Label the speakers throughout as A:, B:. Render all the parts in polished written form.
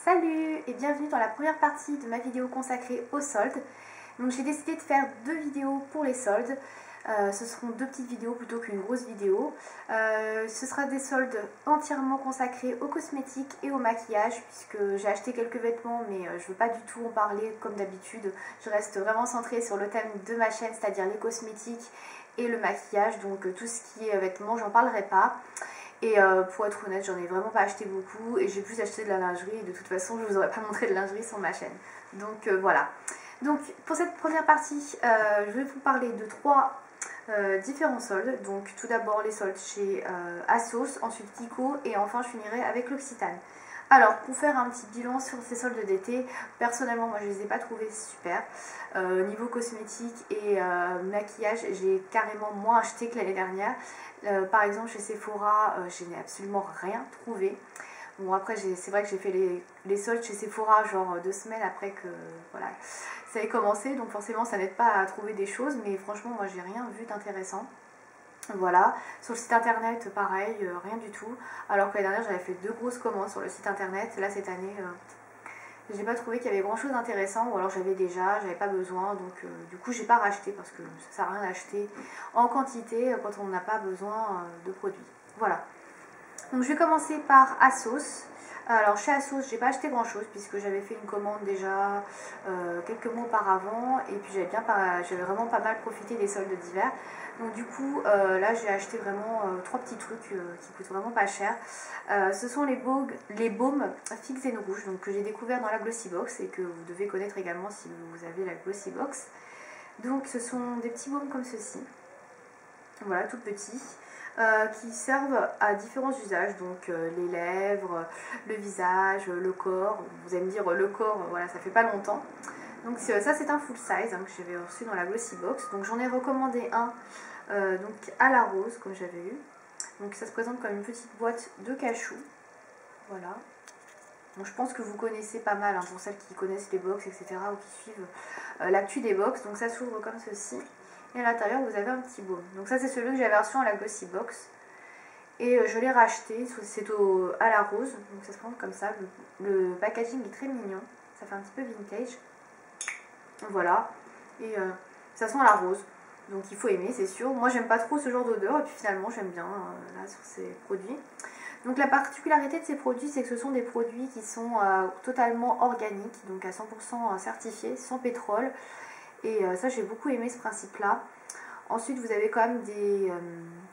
A: Salut et bienvenue dans la première partie de ma vidéo consacrée aux soldes. Donc j'ai décidé de faire deux vidéos pour les soldes. Ce seront deux petites vidéos plutôt qu'une grosse vidéo. Ce sera des soldes entièrement consacrés aux cosmétiques et au maquillage, puisque j'ai acheté quelques vêtements mais je ne veux pas du tout en parler comme d'habitude. Je reste vraiment centrée sur le thème de ma chaîne, c'est-à-dire les cosmétiques et le maquillage. Donc tout ce qui est vêtements, j'en parlerai pas. Et pour être honnête, j'en ai vraiment pas acheté beaucoup et j'ai plus acheté de la lingerie. Et de toute façon, je vous aurais pas montré de lingerie sur ma chaîne. Donc voilà. Donc pour cette première partie, je vais vous parler de trois différents soldes. Donc tout d'abord les soldes chez ASOS, ensuite Kiko et enfin je finirai avec l'Occitane. Alors pour faire un petit bilan sur ces soldes d'été, personnellement moi je les ai pas trouvés super. Niveau cosmétique et maquillage, j'ai carrément moins acheté que l'année dernière. Par exemple chez Sephora, je n'ai absolument rien trouvé. Bon après c'est vrai que j'ai fait les soldes chez Sephora genre 2 semaines après que voilà, ça ait commencé, donc forcément ça n'aide pas à trouver des choses, mais franchement moi j'ai rien vu d'intéressant. Voilà, sur le site internet pareil, rien du tout, alors que l'année dernière j'avais fait 2 grosses commandes sur le site internet. Là cette année j'ai pas trouvé qu'il y avait grand chose d'intéressant, ou alors j'avais déjà, j'avais pas besoin, donc du coup j'ai pas racheté parce que ça sert à rien d'acheter en quantité quand on n'a pas besoin de produits. Voilà, donc je vais commencer par ASOS. Alors chez ASOS j'ai pas acheté grand chose puisque j'avais fait une commande déjà quelques mois auparavant, et puis j'avais vraiment pas mal profité des soldes d'hiver. Donc du coup là j'ai acheté vraiment 3 petits trucs qui coûtent vraiment pas cher. Ce sont les baumes Fix and Rouge, donc que j'ai découvert dans la Glossy Box et que vous devez connaître également si vous avez la Glossy Box. Donc ce sont des petits baumes comme ceci, voilà, tout petits. Qui servent à différents usages, donc les lèvres, le visage, le corps. Vous allez me dire le corps, voilà, ça fait pas longtemps. Donc ça c'est un full size que j'avais reçu dans la Glossy Box. Donc j'en ai recommandé un donc à la rose comme j'avais eu. Donc ça se présente comme une petite boîte de cachou. Voilà. Donc je pense que vous connaissez pas mal pour celles qui connaissent les box, etc. ou qui suivent l'actu des box. Donc ça s'ouvre comme ceci. Et à l'intérieur vous avez un petit baume. Donc ça c'est celui que j'avais reçu en la Glossy Box. Et je l'ai racheté, c'est à la rose. Donc ça se présente comme ça. Le packaging est très mignon. Ça fait un petit peu vintage. Voilà. Et ça sent la rose. Donc il faut aimer, c'est sûr. Moi j'aime pas trop ce genre d'odeur. Et puis finalement j'aime bien là sur ces produits. Donc la particularité de ces produits, c'est que ce sont des produits qui sont totalement organiques. Donc à 100% certifiés, sans pétrole. Et ça j'ai beaucoup aimé ce principe là. Ensuite vous avez quand même des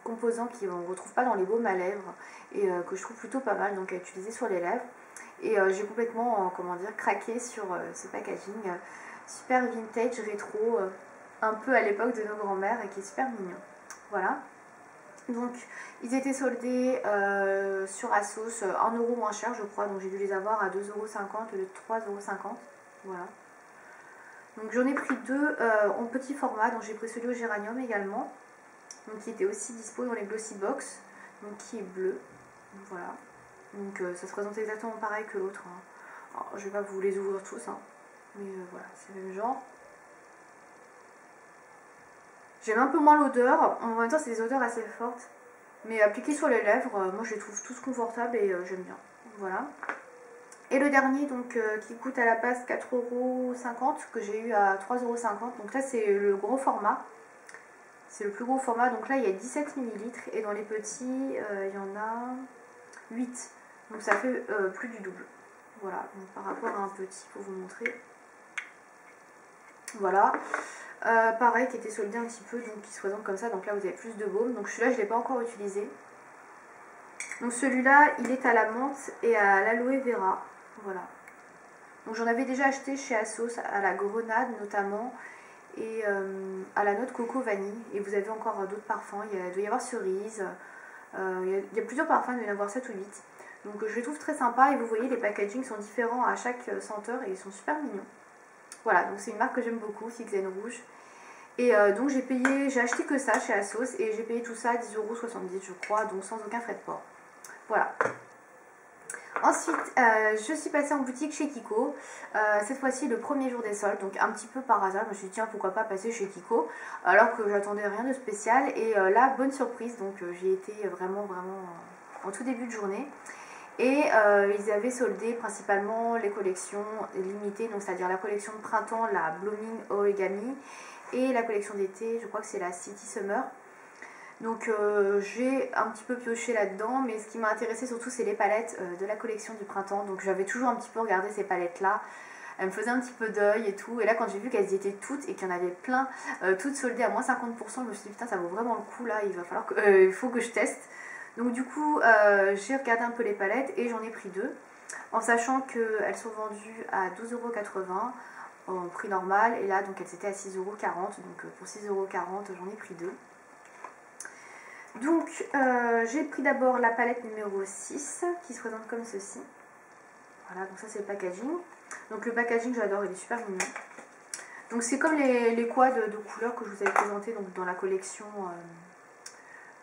A: composants qu'on ne retrouve pas dans les baumes à lèvres et que je trouve plutôt pas mal donc à utiliser sur les lèvres. Et j'ai complètement comment dire, craqué sur ce packaging super vintage, rétro, un peu à l'époque de nos grands-mères et qui est super mignon. Voilà. Donc ils étaient soldés sur ASOS 1 euro moins cher je crois, donc j'ai dû les avoir à 2,50 € au lieu de 3,50 €. Voilà. Donc j'en ai pris deux en petit format, donc j'ai pris celui au géranium également, donc qui était aussi dispo dans les Glossy Box, donc qui est bleu. Donc, voilà. Donc ça se présente exactement pareil que l'autre. Alors, je vais pas vous les ouvrir tous, mais voilà, c'est le même genre. J'aime un peu moins l'odeur, en même temps c'est des odeurs assez fortes, mais appliquées sur les lèvres, moi je les trouve tous confortables et j'aime bien. Voilà. Et le dernier donc qui coûte à la base 4,50 € que j'ai eu à 3,50 €. Donc là c'est le gros format. C'est le plus gros format. Donc là il y a 17 ml et dans les petits il y en a 8. Donc ça fait plus du double. Voilà, donc par rapport à un petit pour vous montrer. Voilà. Pareil qui était soldé un petit peu, donc qui se présente comme ça. Donc là vous avez plus de baume. Donc celui-là je ne l'ai pas encore utilisé. Donc celui-là il est à la menthe et à l'aloe vera. Voilà. Donc j'en avais déjà acheté chez ASOS à la grenade notamment et à la noix de coco vanille. Et vous avez encore d'autres parfums. Il doit y avoir cerise. Il y a plusieurs parfums, il doit y en avoir 7 ou 8. Donc je les trouve très sympas et vous voyez les packagings sont différents à chaque senteur et ils sont super mignons. Voilà, donc c'est une marque que j'aime beaucoup, Fix and Rouge. Et donc j'ai acheté que ça chez ASOS et j'ai payé tout ça à 10,70 € je crois, donc sans aucun frais de port. Voilà. Ensuite, je suis passée en boutique chez Kiko, cette fois-ci le premier jour des soldes, donc un petit peu par hasard, je me suis dit tiens pourquoi pas passer chez Kiko, alors que j'attendais rien de spécial, et là bonne surprise, donc j'y ai été vraiment en tout début de journée, Et ils avaient soldé principalement les collections limitées, donc c'est-à-dire la collection de printemps, la Blooming Origami, et la collection d'été, je crois que c'est la City Summer. Donc j'ai un petit peu pioché là-dedans, mais ce qui m'a intéressé surtout c'est les palettes de la collection du printemps. Donc j'avais toujours un petit peu regardé ces palettes-là. Elles me faisaient un petit peu d'œil et tout. Et là quand j'ai vu qu'elles y étaient toutes et qu'il y en avait plein, toutes soldées à moins 50%, je me suis dit putain ça vaut vraiment le coup là, il faut que je teste. Donc du coup j'ai regardé un peu les palettes et j'en ai pris deux. En sachant qu'elles sont vendues à 12,80 € en prix normal. Et là donc elles étaient à 6,40 €. Donc pour 6,40 € j'en ai pris deux. Donc j'ai pris d'abord la palette numéro 6 qui se présente comme ceci. Voilà, donc ça c'est le packaging. Donc le packaging j'adore, il est super mignon. Donc c'est comme les quads de couleurs que je vous avais présenté donc, dans la collection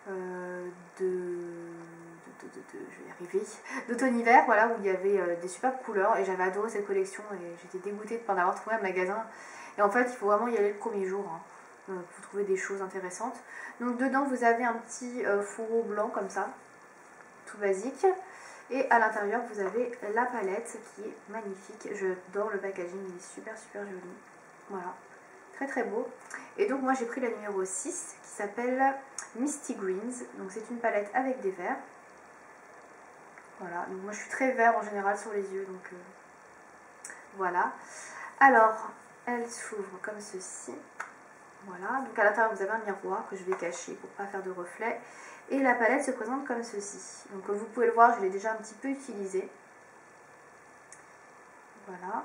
A: je vais y arriver, d'automne-hiver, voilà, où il y avait des superbes couleurs et j'avais adoré cette collection et j'étais dégoûtée de ne pas en avoir trouvé un magasin. Et en fait il faut vraiment y aller le premier jour. Hein. Pour trouver des choses intéressantes. Donc dedans vous avez un petit fourreau blanc comme ça, tout basique. Et à l'intérieur vous avez la palette qui est magnifique. J'adore le packaging, il est super joli. Voilà, très beau. Et donc moi j'ai pris la numéro 6 qui s'appelle Misty Greens. Donc c'est une palette avec des verts. Voilà, donc moi je suis très vert en général sur les yeux. Donc voilà. Alors elle s'ouvre comme ceci. Voilà, donc à l'intérieur vous avez un miroir que je vais cacher pour pas faire de reflet. Et la palette se présente comme ceci. Donc comme vous pouvez le voir, je l'ai déjà un petit peu utilisée. Voilà.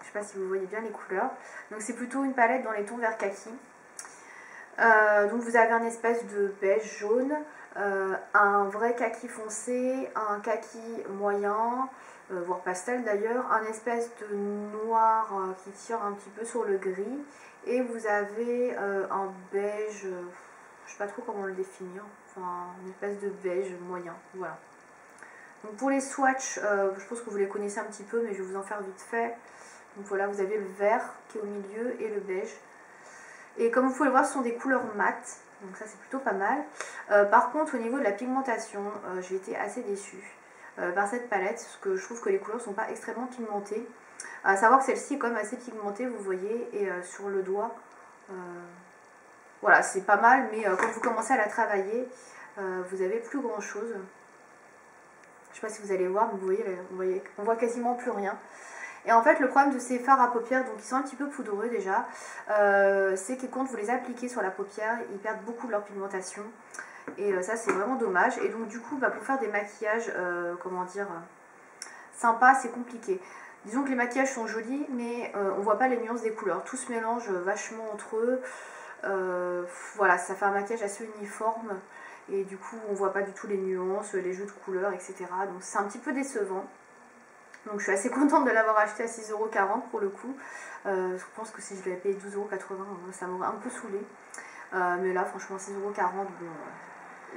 A: Je sais pas si vous voyez bien les couleurs. Donc c'est plutôt une palette dans les tons vert kaki. Donc vous avez un espèce de beige jaune, un vrai kaki foncé, un kaki moyen, voire pastel d'ailleurs, un espèce de noir qui tire un petit peu sur le gris, et vous avez un beige, je sais pas trop comment le définir, enfin une espèce de beige moyen, voilà. Donc pour les swatchs, je pense que vous les connaissez un petit peu, mais je vais vous en faire vite fait. Donc voilà, vous avez le vert qui est au milieu et le beige. Et comme vous pouvez le voir, ce sont des couleurs mates, donc ça c'est plutôt pas mal. Par contre, au niveau de la pigmentation, j'ai été assez déçue par cette palette, parce que je trouve que les couleurs ne sont pas extrêmement pigmentées. À savoir que celle-ci est quand même assez pigmentée, vous voyez, et sur le doigt, voilà, c'est pas mal, mais quand vous commencez à la travailler, vous avez plus grand chose. Je sais pas si vous allez voir, mais vous voyez, on voit quasiment plus rien. Et en fait le problème de ces fards à paupières, donc ils sont un petit peu poudreux déjà, c'est que quand vous les appliquez sur la paupière, ils perdent beaucoup de leur pigmentation. Et ça c'est vraiment dommage. Et donc du coup pour faire des maquillages, comment dire, sympas, c'est compliqué. Disons que les maquillages sont jolis, mais on voit pas les nuances des couleurs. Tout se mélange vachement entre eux. Voilà, ça fait un maquillage assez uniforme. Et du coup on voit pas du tout les nuances, les jeux de couleurs, etc. Donc c'est un petit peu décevant. Donc je suis assez contente de l'avoir acheté à 6,40 € pour le coup. Je pense que si je l'avais payé 12,80 €, ça m'aurait un peu saoulé. Mais là franchement 6,40 €, bon,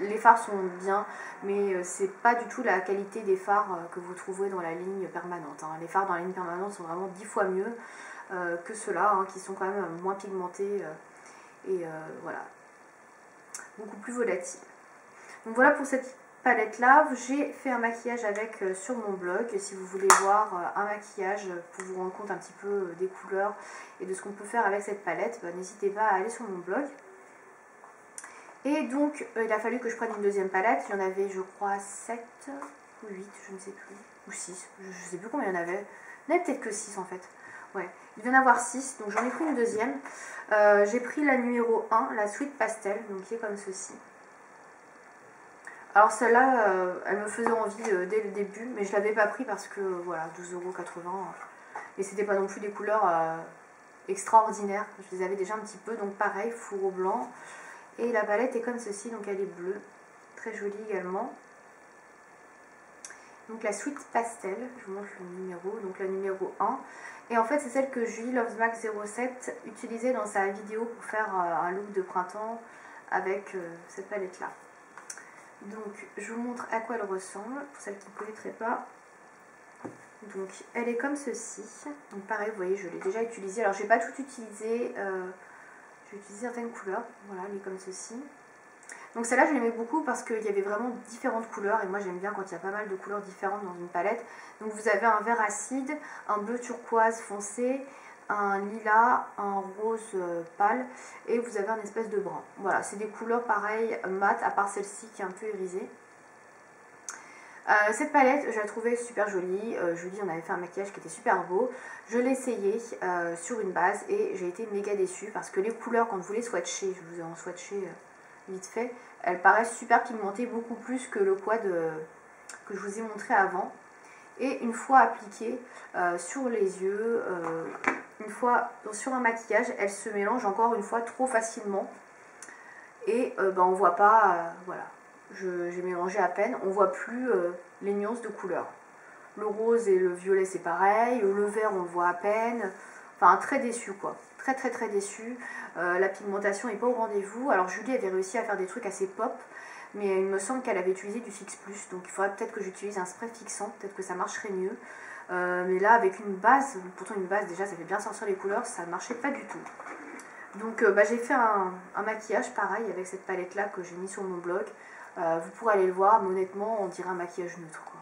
A: les fards sont bien, mais c'est pas du tout la qualité des fards que vous trouverez dans la ligne permanente. Hein. Les fards dans la ligne permanente sont vraiment 10 fois mieux que ceux-là, hein, qui sont quand même moins pigmentés et voilà, beaucoup plus volatiles. Donc voilà pour cette palette là. J'ai fait un maquillage avec sur mon blog. Si vous voulez voir un maquillage pour vous rendre compte un petit peu des couleurs et de ce qu'on peut faire avec cette palette, n'hésitez pas à aller sur mon blog. Et donc il a fallu que je prenne une deuxième palette. Il y en avait je crois 7 ou 8, je ne sais plus, ou 6, je ne sais plus combien il y en avait. Il y en avait peut-être que 6 en fait. Ouais, il vient d'avoir 6, donc j'en ai pris une deuxième. J'ai pris la numéro 1, la Sweet Pastel, donc qui est comme ceci. Alors celle-là, elle me faisait envie dès le début, mais je ne l'avais pas pris parce que voilà, 12,80 €. Et c'était pas non plus des couleurs extraordinaires. Je les avais déjà un petit peu, donc pareil, fourreau blanc. Et la palette est comme ceci, donc elle est bleue. Très jolie également. Donc la Sweet Pastel, je vous montre le numéro, donc la numéro 1. Et en fait c'est celle que Julie Lovesmax 07 utilisait dans sa vidéo pour faire un look de printemps avec cette palette là. Donc je vous montre à quoi elle ressemble, pour celles qui ne connaîtraient pas. Donc elle est comme ceci. Donc pareil, vous voyez, je l'ai déjà utilisée. Alors je vais pas tout utiliser, j'ai utilisé certaines couleurs. Voilà, elle est comme ceci. Donc celle-là je l'aimais beaucoup parce qu'il y avait vraiment différentes couleurs et moi j'aime bien quand il y a pas mal de couleurs différentes dans une palette. Donc vous avez un vert acide, un bleu turquoise foncé, un lilas, un rose pâle et vous avez un espèce de brun. Voilà, c'est des couleurs pareilles mat à part celle-ci qui est un peu irisée. Cette palette, je la trouvais super jolie. Julie, on avait fait un maquillage qui était super beau. Je l'ai essayé sur une base et j'ai été méga déçue parce que les couleurs, quand vous les swatchez, je vous ai en swatché vite fait, elles paraissent super pigmentées, beaucoup plus que le quad que je vous ai montré avant. Et une fois appliquées sur les yeux, une fois sur un maquillage, elles se mélangent encore une fois trop facilement. Et on voit pas, voilà. J'ai mélangé à peine, on voit plus les nuances de couleurs. Le rose et le violet c'est pareil, le vert on le voit à peine, enfin très déçu quoi, très déçu. La pigmentation n'est pas au rendez-vous. Alors Julie avait réussi à faire des trucs assez pop, mais il me semble qu'elle avait utilisé du Fix Plus, donc il faudrait peut-être que j'utilise un spray fixant, peut-être que ça marcherait mieux. Mais là avec une base, pourtant une base déjà ça fait bien sortir les couleurs, ça ne marchait pas du tout. Donc j'ai fait un maquillage pareil avec cette palette là que j'ai mis sur mon blog. Vous pourrez aller le voir, mais honnêtement on dirait un maquillage neutre quoi.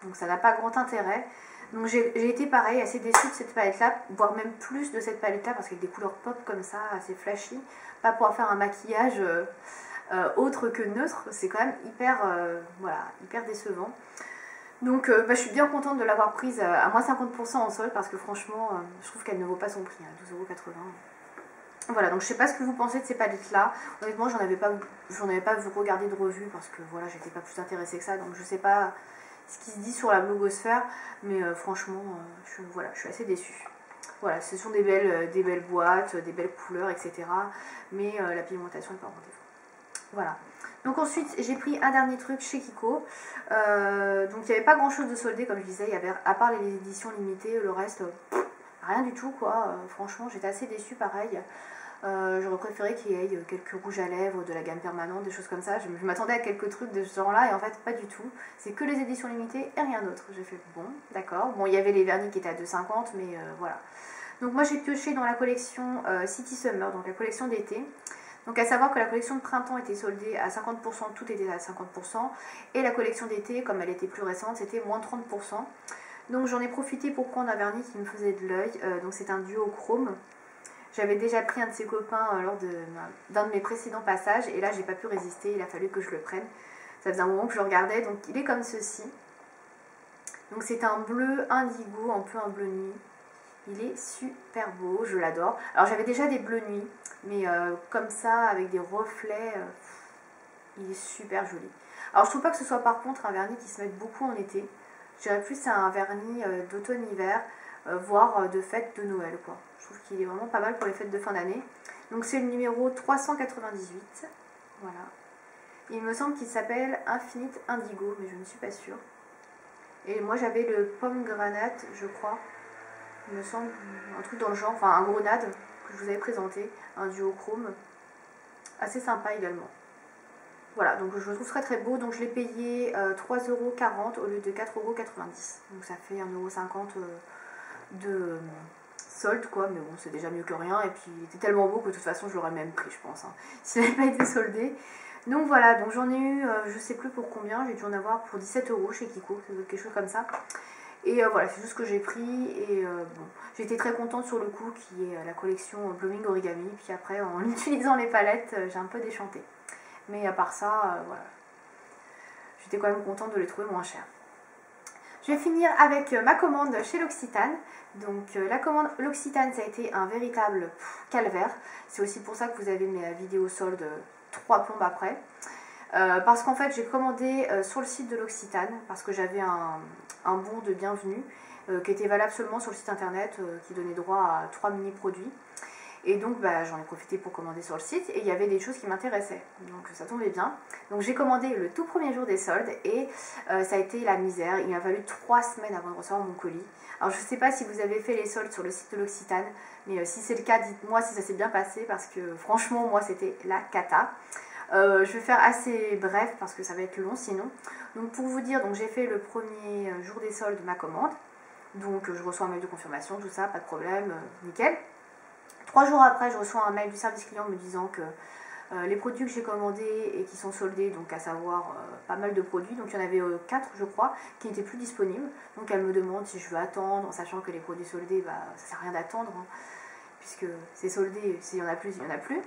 A: Donc ça n'a pas grand intérêt. Donc j'ai été pareil, assez déçue de cette palette là, voire même plus de cette palette là, parce qu'avec des couleurs pop comme ça, assez flashy, pas pouvoir faire un maquillage autre que neutre, c'est quand même hyper, voilà, hyper décevant. Donc je suis bien contente de l'avoir prise à moins 50% en solde, parce que franchement je trouve qu'elle ne vaut pas son prix, hein, 12,80 €. Voilà, donc je sais pas ce que vous pensez de ces palettes là. Honnêtement j'en avais pas regardé de revue parce que voilà, j'étais pas plus intéressée que ça, donc je sais pas ce qui se dit sur la blogosphère, mais franchement voilà, je suis assez déçue. Voilà, ce sont des belles boîtes, des belles couleurs, etc. Mais la pigmentation n'est pas au rendez-vous. Voilà. Donc ensuite j'ai pris un dernier truc chez Kiko. Donc il n'y avait pas grand chose de soldé comme je disais, il y avait, à part les éditions limitées, le reste rien du tout quoi. Franchement j'étais assez déçue pareil. J'aurais préféré qu'il y ait quelques rouges à lèvres, de la gamme permanente, des choses comme ça. Je m'attendais à quelques trucs de ce genre là et en fait pas du tout. C'est que les éditions limitées et rien d'autre. J'ai fait bon, d'accord. Bon, il y avait les vernis qui étaient à 2,50 €, mais voilà. Donc moi j'ai pioché dans la collection City Summer, donc la collection d'été. Donc à savoir que la collection de printemps était soldée à 50%, tout était à 50%. Et la collection d'été, comme elle était plus récente, c'était moins 30%. Donc j'en ai profité pour prendre un vernis qui me faisait de l'œil. Donc c'est un duo chrome. J'avais déjà pris un de ses copains lors d'un de mes précédents passages et là j'ai pas pu résister, il a fallu que je le prenne. Ça faisait un moment que je le regardais, donc il est comme ceci. Donc c'est un bleu indigo, un peu un bleu nuit. Il est super beau, je l'adore. Alors j'avais déjà des bleus nuit, mais comme ça avec des reflets, il est super joli. Alors je trouve pas que ce soit par contre un vernis qui se mette beaucoup en été. Je dirais plus c'est un vernis d'automne-hiver, voire de fête de Noël quoi. Je trouve qu'il est vraiment pas mal pour les fêtes de fin d'année. Donc c'est le numéro 398. Voilà. Il me semble qu'il s'appelle Infinite Indigo, mais je ne suis pas sûre. Et moi j'avais le pomme granate, je crois. Il me semble, un truc dans le genre, enfin un grenade que je vous avais présenté, un duo chrome. Assez sympa également. Voilà, donc je le trouve très beau. Donc je l'ai payé 3,40 € au lieu de 4,90 €. Donc ça fait 1,50 € de solde quoi, mais bon c'est déjà mieux que rien et puis il était tellement beau que de toute façon je l'aurais même pris je pense hein, s'il n'avait pas été soldé. Donc voilà, donc j'en ai eu je sais plus pour combien, j'ai dû en avoir pour 17 € chez Kiko, quelque chose comme ça. Et voilà, c'est tout ce que j'ai pris et bon, j'étais très contente sur le coup qui est la collection Blooming Origami, puis après en utilisant les palettes j'ai un peu déchanté. Mais à part ça, voilà, j'étais quand même contente de les trouver moins chers. Je vais finir avec ma commande chez L'Occitane. Donc la commande L'Occitane, ça a été un véritable calvaire. C'est aussi pour ça que vous avez mes vidéos soldes 3 plombes après. Parce qu'en fait j'ai commandé sur le site de L'Occitane, parce que j'avais un bon de bienvenue qui était valable seulement sur le site internet, qui donnait droit à 3 mini produits. Et donc j'en ai profité pour commander sur le site et il y avait des choses qui m'intéressaient, donc ça tombait bien. Donc j'ai commandé le tout premier jour des soldes et ça a été la misère. Il m'a fallu 3 semaines avant de recevoir mon colis. Alors je ne sais pas si vous avez fait les soldes sur le site de L'Occitane, mais si c'est le cas, dites-moi si ça s'est bien passé parce que franchement moi c'était la cata. Je vais faire assez bref parce que ça va être long sinon. Donc pour vous dire, j'ai fait le premier jour des soldes ma commande. Donc je reçois un mail de confirmation, tout ça, pas de problème, nickel. 3 jours après, je reçois un mail du service client me disant que les produits que j'ai commandés et qui sont soldés, donc à savoir pas mal de produits, donc il y en avait 4 je crois, qui n'étaient plus disponibles. Donc elle me demande si je veux attendre, en sachant que les produits soldés, bah, ça sert à rien d'attendre, hein, puisque c'est soldé, s'il y en a plus, il y en a plus.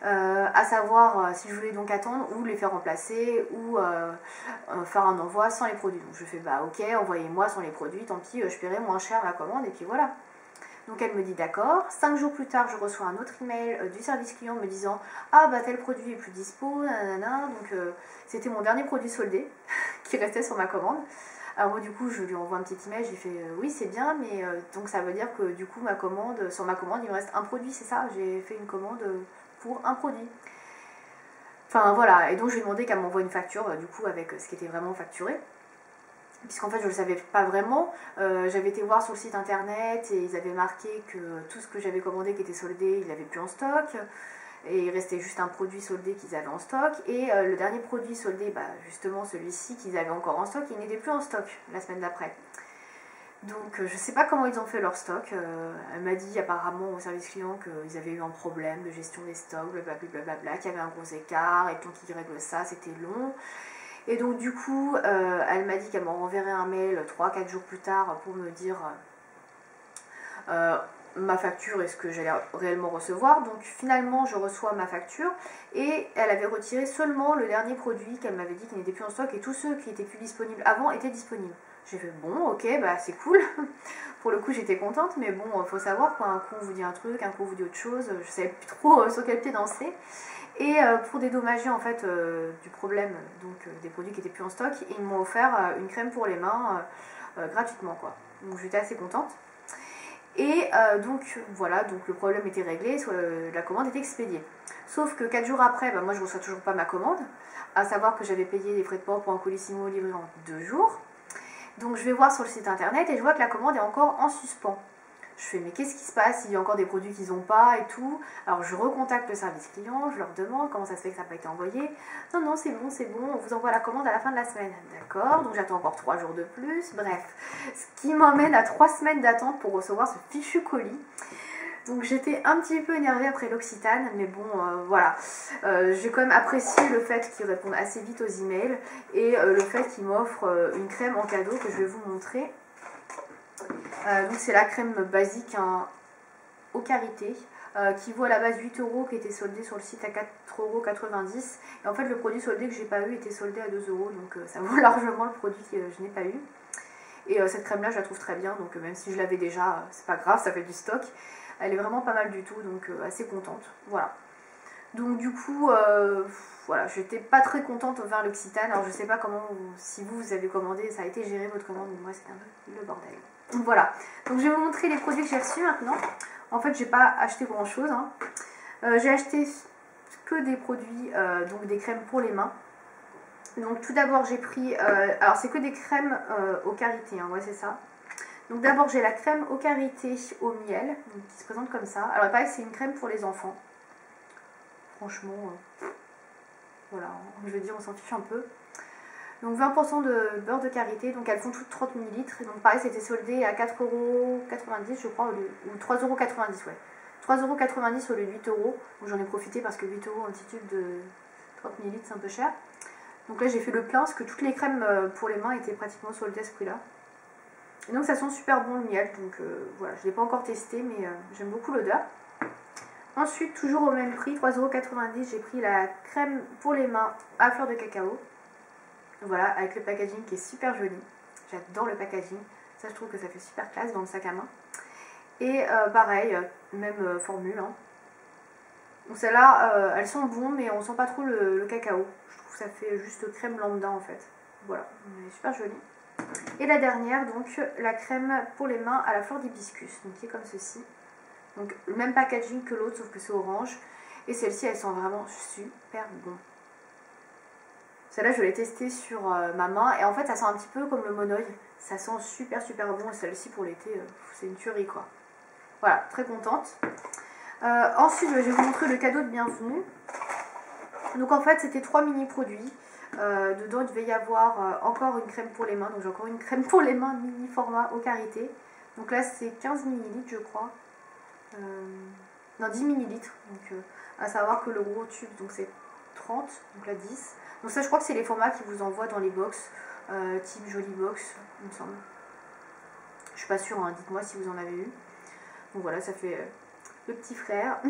A: À savoir si je voulais donc attendre ou les faire remplacer ou faire un envoi sans les produits. Donc je fais bah ok, envoyez-moi sans les produits, tant pis, je paierai moins cher la commande et puis voilà. Donc elle me dit d'accord. 5 jours plus tard, je reçois un autre email du service client me disant ah bah tel produit est plus dispo, nanana. Donc c'était mon dernier produit soldé qui restait sur ma commande. Alors moi du coup je lui envoie un petit email, j'ai fait oui c'est bien, mais donc ça veut dire que du coup sur ma commande il me reste un produit, c'est ça, j'ai fait une commande pour un produit. Enfin voilà, et donc je lui ai demandé qu'elle m'envoie une facture du coup avec ce qui était vraiment facturé. Puisqu'en fait je ne le savais pas vraiment, j'avais été voir sur le site internet et ils avaient marqué que tout ce que j'avais commandé qui était soldé, ils l'avaient plus en stock. Et il restait juste un produit soldé qu'ils avaient en stock. Et le dernier produit soldé, bah, justement celui-ci qu'ils avaient encore en stock, il n'était plus en stock la semaine d'après. Donc je sais pas comment ils ont fait leur stock. Elle m'a dit apparemment au service client qu'ils avaient eu un problème de gestion des stocks, blablabla, qu'il y avait un gros écart et tant qu'ils règlent ça, c'était long. Et donc du coup, elle m'a dit qu'elle m'en renverrait un mail 3-4 jours plus tard pour me dire ma facture et ce que j'allais réellement recevoir. Donc finalement je reçois ma facture et elle avait retiré seulement le dernier produit qu'elle m'avait dit qui n'était plus en stock et tous ceux qui étaient plus disponibles avant étaient disponibles. J'ai fait bon ok bah c'est cool. Pour le coup j'étais contente, mais bon faut savoir quoi, un coup on vous dit un truc, un coup on vous dit autre chose, je savais plus trop sur quel pied danser. Et pour dédommager en fait du problème donc des produits qui étaient plus en stock, ils m'ont offert une crème pour les mains gratuitement quoi. Donc j'étais assez contente. Et donc voilà, donc le problème était réglé, la commande était expédiée. Sauf que 4 jours après, bah, moi je reçois toujours pas ma commande, à savoir que j'avais payé les frais de port pour un colissimo livré en 2 jours. Donc je vais voir sur le site internet et je vois que la commande est encore en suspens. Je fais mais qu'est-ce qui se passe, il y a encore des produits qu'ils n'ont pas et tout. Alors je recontacte le service client, je leur demande comment ça se fait que ça n'a pas été envoyé. Non, non, c'est bon, on vous envoie la commande à la fin de la semaine. D'accord, donc j'attends encore 3 jours de plus, bref. Ce qui m'emmène à 3 semaines d'attente pour recevoir ce fichu colis. Donc j'étais un petit peu énervée après l'Occitane, mais bon, voilà. J'ai quand même apprécié le fait qu'ils répondent assez vite aux emails et le fait qu'ils m'offrent une crème en cadeau que je vais vous montrer. Donc c'est la crème basique hein, au karité qui vaut à la base 8 €, qui était soldée sur le site à 4,90 €. Et en fait le produit soldé que j'ai pas eu était soldé à 2 €, donc ça vaut largement le produit que je n'ai pas eu. Et cette crème là je la trouve très bien, donc même si je l'avais déjà, c'est pas grave, ça fait du stock. Elle est vraiment pas mal du tout, donc assez contente. Voilà. Donc du coup, voilà, j'étais pas très contente vers l'Occitane. Alors je sais pas comment, si vous avez commandé, ça a été géré votre commande, mais moi c'était un peu le bordel. Donc voilà. Donc je vais vous montrer les produits que j'ai reçus maintenant. En fait, j'ai pas acheté grand chose. Hein. J'ai acheté que des produits, donc des crèmes pour les mains. Donc tout d'abord j'ai pris, alors c'est que des crèmes au karité, hein, ouais c'est ça. Donc d'abord j'ai la crème au karité au miel, donc, qui se présente comme ça. Alors il paraît que c'est une crème pour les enfants. Franchement, voilà, je veux dire on s'en fiche un peu. Donc 20% de beurre de karité, donc elles font toutes 30 ml. Donc pareil c'était soldé à 4,90 € je crois, ou 3,90 € ouais. 3,90 € au lieu de 8 €. Donc j'en ai profité parce que 8 € en petit tube de 30 ml c'est un peu cher. Donc là j'ai fait le plein parce que toutes les crèmes pour les mains étaient pratiquement soldées à ce prix là. Et donc ça sent super bon le miel, donc voilà, je ne l'ai pas encore testé mais j'aime beaucoup l'odeur. Ensuite, toujours au même prix, 3,90 €, j'ai pris la crème pour les mains à fleur de cacao. Voilà, avec le packaging qui est super joli. J'adore le packaging, ça je trouve que ça fait super classe dans le sac à main. Et pareil, même formule. Hein. Donc celles-là, elles sont bonnes mais on sent pas trop le cacao. Je trouve que ça fait juste crème lambda en fait. Voilà, elle est super jolie. Et la dernière, donc la crème pour les mains à la fleur d'hibiscus, donc qui est comme ceci. Donc le même packaging que l'autre, sauf que c'est orange. Et celle-ci, elle sent vraiment super bon. Celle-là, je l'ai testée sur ma main. Et en fait, ça sent un petit peu comme le Monoï. Ça sent super bon. Et celle-ci, pour l'été, c'est une tuerie, quoi. Voilà, très contente. Ensuite, je vais vous montrer le cadeau de bienvenue. Donc en fait, c'était 3 mini-produits. Dedans il devait y avoir encore une crème pour les mains, donc j'ai encore une crème pour les mains mini format au karité. Donc là c'est 15 ml je crois. non 10 ml. Donc à savoir que le gros tube donc c'est 30, donc là 10. Donc ça je crois que c'est les formats qui vous envoient dans les box, type Jolie Box, il me semble. Je suis pas sûre, hein, dites-moi si vous en avez eu. Donc voilà, ça fait le petit frère.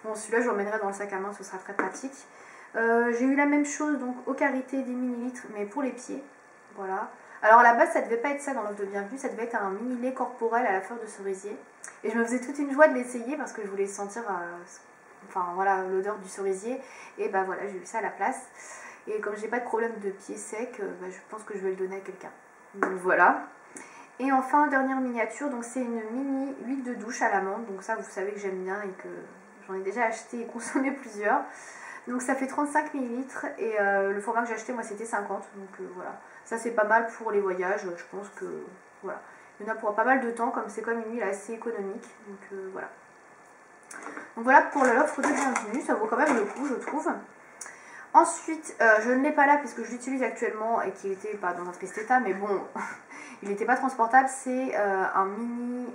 A: Bon, celui-là je l'emmènerai dans le sac à main, ce sera très pratique. J'ai eu la même chose donc au karité 10 ml, mais pour les pieds. Voilà. Alors à la base ça devait pas être ça dans l'offre de bienvenue, ça devait être un mini lait corporel à la fleur de cerisier. Et je me faisais toute une joie de l'essayer parce que je voulais sentir enfin voilà, l'odeur du cerisier. Et bah voilà, j'ai eu ça à la place. Et comme j'ai pas de problème de pieds secs, bah, je pense que je vais le donner à quelqu'un. Donc voilà. Et enfin, dernière miniature, donc c'est une mini huile de douche à l'amande. Donc ça, vous savez que j'aime bien et que j'en ai déjà acheté et consommé plusieurs. Donc ça fait 35 ml et le format que j'ai acheté, moi, c'était 50. Donc voilà, ça c'est pas mal pour les voyages. Je pense que voilà, il y en a pour pas mal de temps, comme c'est comme une huile assez économique. Donc voilà. Donc voilà pour l'offre de bienvenue, ça vaut quand même le coup, je trouve. Ensuite, je ne l'ai pas là puisque je l'utilise actuellement et qu'il n'était pas dans un triste état, mais bon, il n'était pas transportable. C'est un mini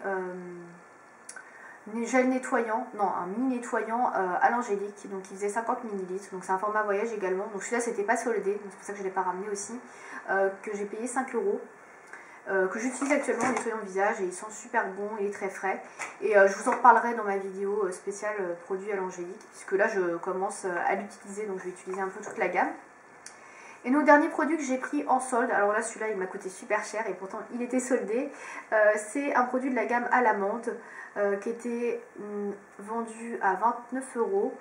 A: gel nettoyant, non, un mini nettoyant à l'angélique, donc il faisait 50 ml, donc c'est un format voyage également. Donc celui-là, c'était pas soldé, donc c'est pour ça que je ne l'ai pas ramené aussi, que j'ai payé 5 €. Que j'utilise actuellement en nettoyant le visage et il sent super bon, il est très frais et je vous en reparlerai dans ma vidéo spéciale produit à l'angélique puisque là je commence à l'utiliser, donc je vais utiliser un peu toute la gamme. Et donc dernier produit que j'ai pris en solde, alors là celui-là il m'a coûté super cher et pourtant il était soldé, c'est un produit de la gamme à l'amande qui était vendu à 29 €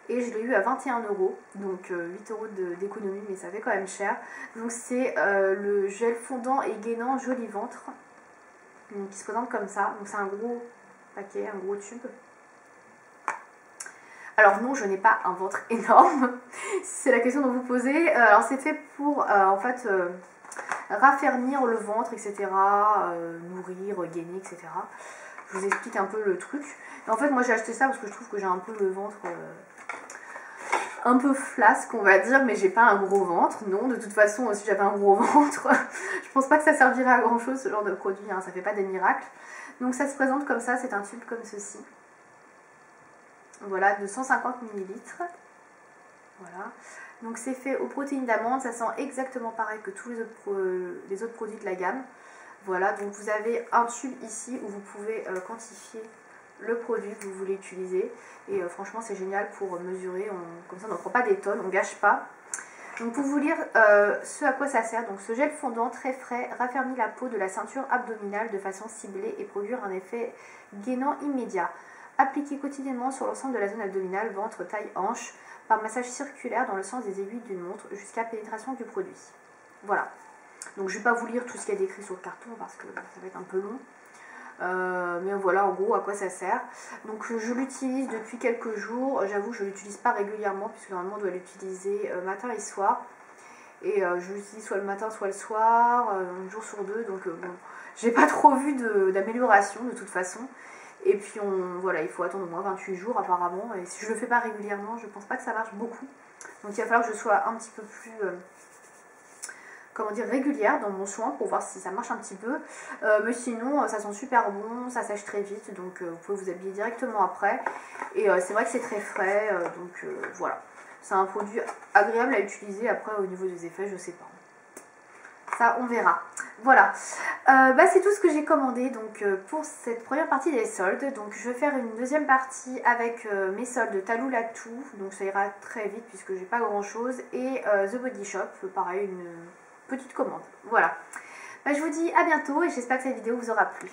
A: et je l'ai eu à 21 €, donc 8 € d'économie, mais ça fait quand même cher. Donc c'est le gel fondant et gainant joli ventre, donc, qui se présente comme ça. Donc c'est un gros paquet, un gros tube. Alors non, je n'ai pas un ventre énorme, c'est la question dont vous posez. Alors c'est fait pour en fait raffermir le ventre, etc., nourrir, gainer, etc. Je vous explique un peu le truc. Et en fait moi j'ai acheté ça parce que je trouve que j'ai un peu le ventre un peu flasque on va dire, mais j'ai pas un gros ventre. Non, de toute façon si j'avais un gros ventre je pense pas que ça servirait à grand chose ce genre de produit, hein, ça fait pas des miracles. Donc ça se présente comme ça, c'est un tube comme ceci. Voilà, de 150 ml. Voilà. Donc c'est fait aux protéines d'amande, ça sent exactement pareil que tous les autres produits de la gamme. Voilà, donc vous avez un tube ici où vous pouvez quantifier le produit que vous voulez utiliser. Et franchement c'est génial pour mesurer, comme ça on n'en prend pas des tonnes, on gâche pas. Donc pour vous lire ce à quoi ça sert, donc ce gel fondant très frais raffermit la peau de la ceinture abdominale de façon ciblée et procure un effet gainant immédiat. Appliqué quotidiennement sur l'ensemble de la zone abdominale, ventre, taille, hanche, par massage circulaire dans le sens des aiguilles d'une montre jusqu'à pénétration du produit. Voilà. Donc je ne vais pas vous lire tout ce qu'il y a décrit sur le carton parce que ça va être un peu long. Mais voilà en gros à quoi ça sert. Donc je l'utilise depuis quelques jours. J'avoue que je ne l'utilise pas régulièrement puisque normalement on doit l'utiliser matin et soir. Et je l'utilise soit le matin soit le soir, un jour sur deux. Donc bon, j'ai pas trop vu d'amélioration de toute façon. Et puis voilà, il faut attendre au moins 28 jours apparemment. Et si je le fais pas régulièrement, je pense pas que ça marche beaucoup. Donc il va falloir que je sois un petit peu plus comment dire, régulière dans mon soin pour voir si ça marche un petit peu. Mais sinon, ça sent super bon, ça sèche très vite, donc vous pouvez vous habiller directement après. Et c'est vrai que c'est très frais, donc voilà. C'est un produit agréable à utiliser. Après, au niveau des effets, je sais pas. Ça, on verra. Voilà, c'est tout ce que j'ai commandé donc pour cette première partie des soldes. Donc je vais faire une deuxième partie avec mes soldes Taloulatou, donc ça ira très vite puisque j'ai pas grand chose, et The Body Shop, pareil, une petite commande. Voilà, je vous dis à bientôt et j'espère que cette vidéo vous aura plu.